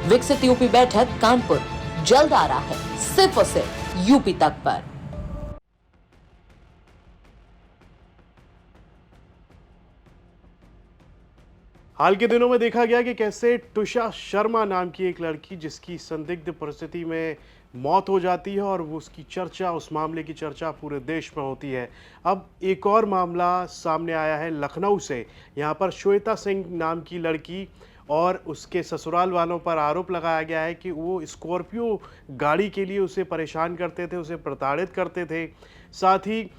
विकसित यूपी बैठक कानपुर जल्द आ रहा है सिर्फ और सिर्फ यूपी तक पर। हाल के दिनों में देखा गया कि कैसे तुषा शर्मा नाम की एक लड़की जिसकी संदिग्ध परिस्थिति में मौत हो जाती है और वो उसकी चर्चा, उस मामले की चर्चा पूरे देश में होती है। अब एक और मामला सामने आया है लखनऊ से। यहाँ पर श्वेता सिंह नाम की लड़की और उसके ससुराल वालों पर आरोप लगाया गया है कि वो स्कॉर्पियो गाड़ी के लिए उसे परेशान करते थे, उसे प्रताड़ित करते थे। साथ ही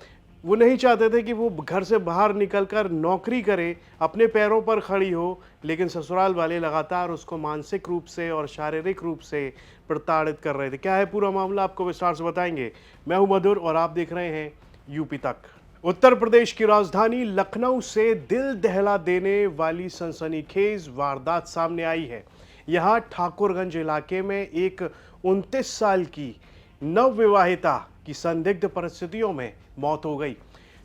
वो नहीं चाहते थे कि वो घर से बाहर निकलकर नौकरी करे, अपने पैरों पर खड़ी हो, लेकिन ससुराल वाले लगातार उसको मानसिक रूप से और शारीरिक रूप से प्रताड़ित कर रहे थे। क्या है पूरा मामला, आपको विस्तार से बताएंगे। मैं हूं मधुर और आप देख रहे हैं यूपी तक। उत्तर प्रदेश की राजधानी लखनऊ से दिल दहला देने वाली सनसनीखेज वारदात सामने आई है। यहाँ ठाकुरगंज इलाके में एक 29 साल की नवविवाहिता की संदिग्ध परिस्थितियों में मौत हो गई।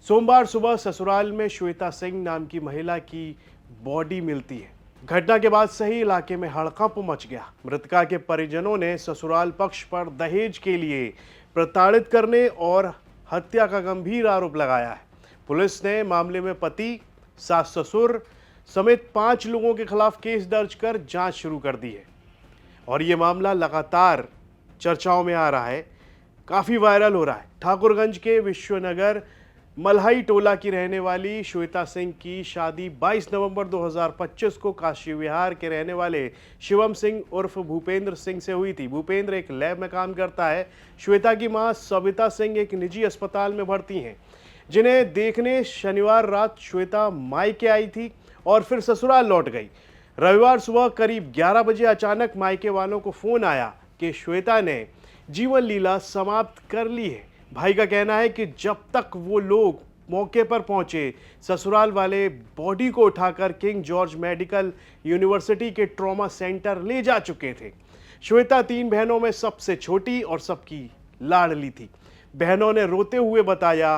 सोमवार सुबह ससुराल में श्वेता सिंह नाम की महिला की बॉडी मिलती है। घटना के बाद सही इलाके में हड़कंप मच गया। मृतका के परिजनों ने ससुराल पक्ष पर दहेज के लिए प्रताड़ित करने और हत्या का गंभीर आरोप लगाया है। पुलिस ने मामले में पति, सास ससुर समेत 5 लोगों के खिलाफ केस दर्ज कर जांच शुरू कर दी है और ये मामला लगातार चर्चाओं में आ रहा है, काफ़ी वायरल हो रहा है। ठाकुरगंज के विश्वनगर मल्हाई टोला की रहने वाली श्वेता सिंह की शादी 22 नवंबर 2025 को काशी विहार के रहने वाले शिवम सिंह उर्फ भूपेंद्र सिंह से हुई थी। भूपेंद्र एक लैब में काम करता है। श्वेता की मां सविता सिंह एक निजी अस्पताल में भर्ती हैं, जिन्हें देखने शनिवार रात श्वेता मायके आई थी और फिर ससुराल लौट गई। रविवार सुबह करीब 11 बजे अचानक मायके वालों को फोन आया कि श्वेता ने जीवन लीला समाप्त कर ली है। भाई का कहना है कि जब तक वो लोग मौके पर पहुंचे, ससुराल वाले बॉडी को उठाकर किंग जॉर्ज मेडिकल यूनिवर्सिटी के ट्रॉमा सेंटर ले जा चुके थे। श्वेता 3 बहनों में सबसे छोटी और सबकी लाडली थी। बहनों ने रोते हुए बताया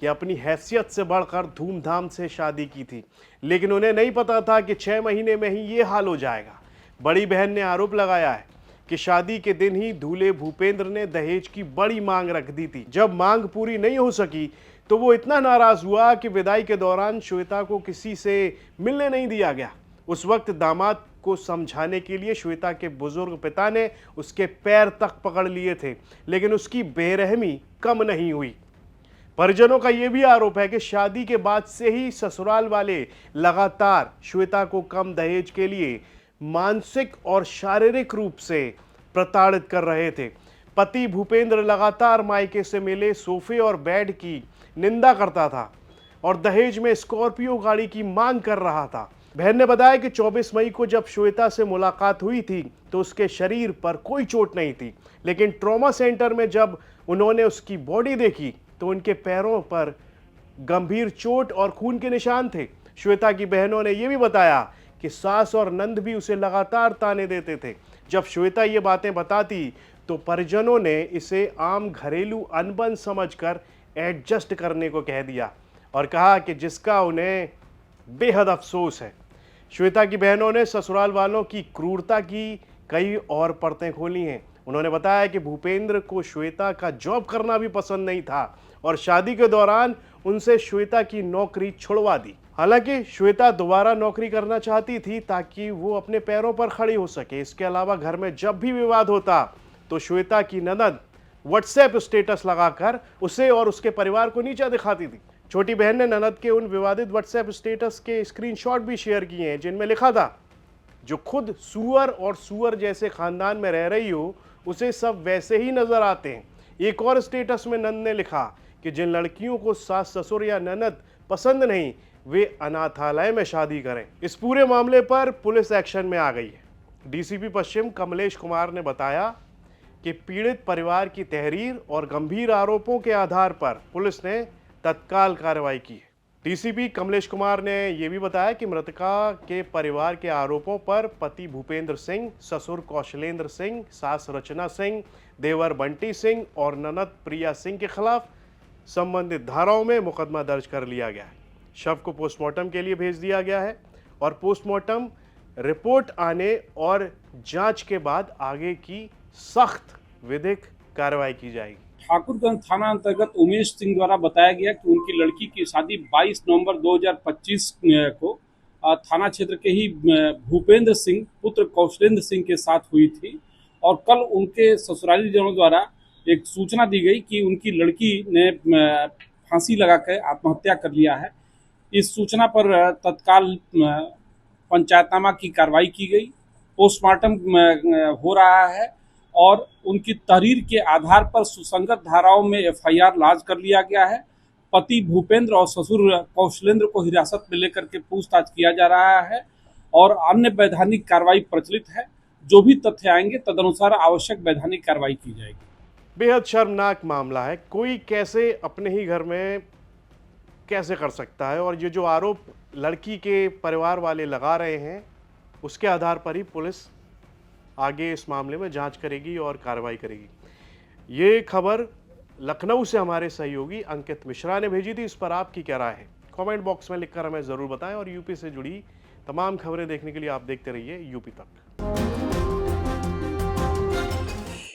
कि अपनी हैसियत से बढ़कर धूमधाम से शादी की थी, लेकिन उन्हें नहीं पता था कि 6 महीने में ही ये हाल हो जाएगा। बड़ी बहन ने आरोप लगाया है कि शादी के दिन ही दूल्हे भूपेंद्र ने दहेज की बड़ी मांग रख दी थी। जब मांग पूरी नहीं हो सकी तो वो इतना नाराज हुआ कि विदाई के दौरान श्वेता को किसी से मिलने नहीं दिया गया। उस वक्त दामाद को समझाने के लिए श्वेता के बुजुर्ग पिता ने उसके पैर तक पकड़ लिए थे, लेकिन उसकी बेरहमी कम नहीं हुई। परिजनों का यह भी आरोप है कि शादी के बाद से ही ससुराल वाले लगातार श्वेता को कम दहेज के लिए मानसिक और शारीरिक रूप से प्रताड़ित कर रहे थे। पति भूपेंद्र लगातार मायके से मिले सोफे और बेड की निंदा करता था और दहेज में स्कॉर्पियो गाड़ी की मांग कर रहा था। बहन ने बताया कि 24 मई को जब श्वेता से मुलाकात हुई थी तो उसके शरीर पर कोई चोट नहीं थी, लेकिन ट्रॉमा सेंटर में जब उन्होंने उसकी बॉडी देखी तो उनके पैरों पर गंभीर चोट और खून के निशान थे। श्वेता की बहनों ने यह भी बताया कि सास और नंद भी उसे लगातार ताने देते थे। जब श्वेता ये बातें बताती तो परिजनों ने इसे आम घरेलू अनबन समझकर एडजस्ट करने को कह दिया और कहा कि जिसका उन्हें बेहद अफसोस है। श्वेता की बहनों ने ससुराल वालों की क्रूरता की कई और परतें खोली हैं। उन्होंने बताया कि भूपेंद्र को श्वेता का जॉब करना भी पसंद नहीं था और शादी के दौरान उनसे श्वेता की नौकरी छुड़वा दी। हालांकि श्वेता दोबारा नौकरी करना चाहती थी ताकि वो अपने पैरों पर खड़ी हो सके। इसके अलावा घर में जब भी विवाद होता तो श्वेता की ननद व्हाट्सएप स्टेटस लगाकर उसे और उसके परिवार को नीचा दिखाती थी। छोटी बहन ने ननद के उन विवादित व्हाट्सएप स्टेटस के स्क्रीनशॉट भी शेयर किए हैं जिनमें लिखा था, जो खुद सुअर और सुअर जैसे खानदान में रह रही हो उसे सब वैसे ही नजर आते हैं। एक और स्टेटस में नंद ने लिखा कि जिन लड़कियों को सास ससुर या ननद पसंद नहीं वे अनाथालय में शादी करें। इस पूरे मामले पर पुलिस एक्शन में आ गई है। डीसीपी पश्चिम कमलेश कुमार ने बताया कि पीड़ित परिवार की तहरीर और गंभीर आरोपों के आधार पर पुलिस ने तत्काल कार्रवाई की है। डीसीपी कमलेश कुमार ने यह भी बताया कि मृतका के परिवार के आरोपों पर पति भूपेंद्र सिंह, ससुर कौशलेंद्र सिंह, सास रचना सिंह, देवर बंटी सिंह और ननद प्रिया सिंह के खिलाफ संबंधित धाराओं में मुकदमा दर्ज कर लिया गया है। शव को पोस्टमार्टम के लिए भेज दिया गया है और पोस्टमार्टम रिपोर्ट आने और जांच के बाद आगे की सख्त विधिक कार्रवाई की जाएगी। ठाकुरगंज थाना अंतर्गत उमेश सिंह द्वारा बताया गया कि उनकी लड़की की शादी 22 नवंबर 2025 को थाना क्षेत्र के ही भूपेंद्र सिंह पुत्र कौशलेंद्र सिंह के साथ हुई थी और कल उनके ससुराली जनों द्वारा एक सूचना दी गई कि उनकी लड़की ने फांसी लगाकर आत्महत्या कर लिया है। इस सूचना पर तत्काल पंचायतनामा की कार्रवाई की गई, पोस्टमार्टम हो रहा है और उनकी तहरीर के आधार पर सुसंगत धाराओं में एफआईआर लॉन्च कर लिया गया है। पति भूपेंद्र और ससुर कौशलेंद्र को हिरासत में लेकर के पूछताछ किया जा रहा है और अन्य वैधानिक कार्रवाई प्रचलित है। जो भी तथ्य आएंगे तदनुसार आवश्यक वैधानिक कार्रवाई की जाएगी। बेहद शर्मनाक मामला है। कोई कैसे अपने ही घर में कैसे कर सकता है, और ये जो आरोप लड़की के परिवार वाले लगा रहे हैं उसके आधार पर ही पुलिस आगे इस मामले में जांच करेगी और कार्रवाई करेगी। ये खबर लखनऊ से हमारे सहयोगी अंकित मिश्रा ने भेजी थी। इस पर आपकी क्या राय है? कमेंट बॉक्स में लिखकर हमें ज़रूर बताएं और यूपी से जुड़ी तमाम खबरें देखने के लिए आप देखते रहिए यूपी तक।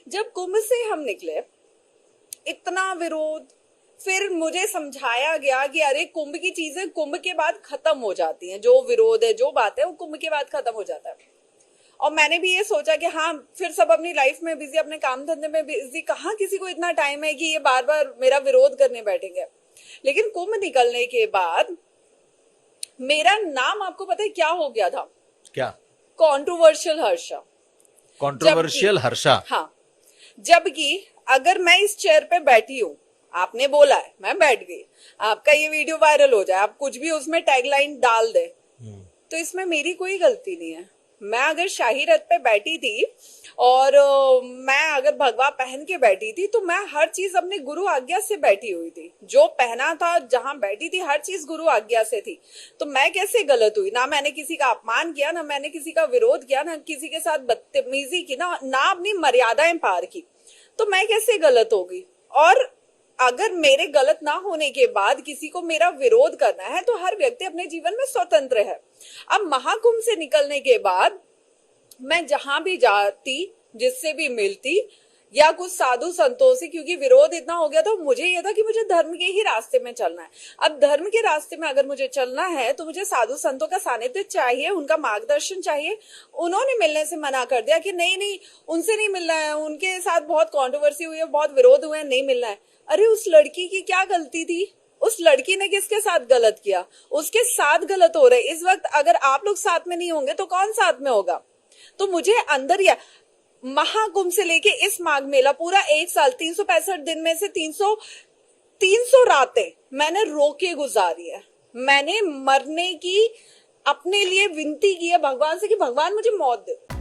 जब कुंभ से हम निकले, इतना विरोध, फिर मुझे समझाया गया कि अरे कुंभ की चीजें कुंभ के बाद खत्म हो जाती हैं, जो विरोध है जो बात है वो कुंभ के बाद खत्म हो जाता है। और मैंने भी ये सोचा कि हाँ, फिर सब अपनी लाइफ में बिजी, अपने काम धंधे में बिजी, कहाँ किसी को इतना टाइम है कि ये बार बार मेरा विरोध करने बैठेंगे। लेकिन कुंभ निकलने के बाद मेरा नाम, आपको पता है क्या हो गया था? क्या? कंट्रोवर्शियल हर्षा। कंट्रोवर्शियल हर्षा? हाँ, जबकि अगर मैं इस चेयर पे बैठी हूँ, आपने बोला है, मैं बैठ गई, आपका ये वीडियो वायरल हो जाए, आप कुछ भी उसमें टैगलाइन डाल दे, तो इसमें मेरी कोई गलती नहीं है। मैं अगर शाही रथ पे बैठी थी और मैं अगर भगवा पहन के बैठी थी तो मैं हर चीज अपने गुरु आज्ञा से बैठी हुई थी। जो पहना था, जहां बैठी थी, हर चीज गुरु आज्ञा से थी। तो मैं कैसे गलत हुई? ना मैंने किसी का अपमान किया, ना मैंने किसी का विरोध किया, ना किसी के साथ बदतमीजी की, ना अपनी मर्यादाएं पार की। तो मैं कैसे गलत होगी? और अगर मेरे गलत ना होने के बाद किसी को मेरा विरोध करना है तो हर व्यक्ति अपने जीवन में स्वतंत्र है। अब महाकुंभ से निकलने के बाद मैं जहां भी जाती, जिससे भी मिलती, या कुछ साधु संतों से, क्योंकि विरोध इतना हो गया था, मुझे यह था कि मुझे धर्म के ही रास्ते में चलना है। अब धर्म के रास्ते में अगर मुझे चलना है तो मुझे साधु संतों का सानिध्य चाहिए, उनका मार्गदर्शन चाहिए। उन्होंने मिलने से मना कर दिया कि नहीं, उनसे नहीं मिलना है, उनके साथ बहुत कॉन्ट्रोवर्सी हुई है, बहुत विरोध हुए हैं, नहीं मिलना है। अरे उस लड़की की क्या गलती थी? उस लड़की ने किसके साथ गलत किया? उसके साथ गलत हो रहे। इस वक्त अगर आप लोग साथ में नहीं होंगे तो कौन साथ में होगा? तो मुझे अंदर, या महाकुंभ से लेके इस माघ मेला, पूरा 1 साल, 365 दिन में से 300 रातें मैंने रो के गुजारी है। मैंने मरने की अपने लिए विनती की है भगवान से कि भगवान मुझे मौत दे।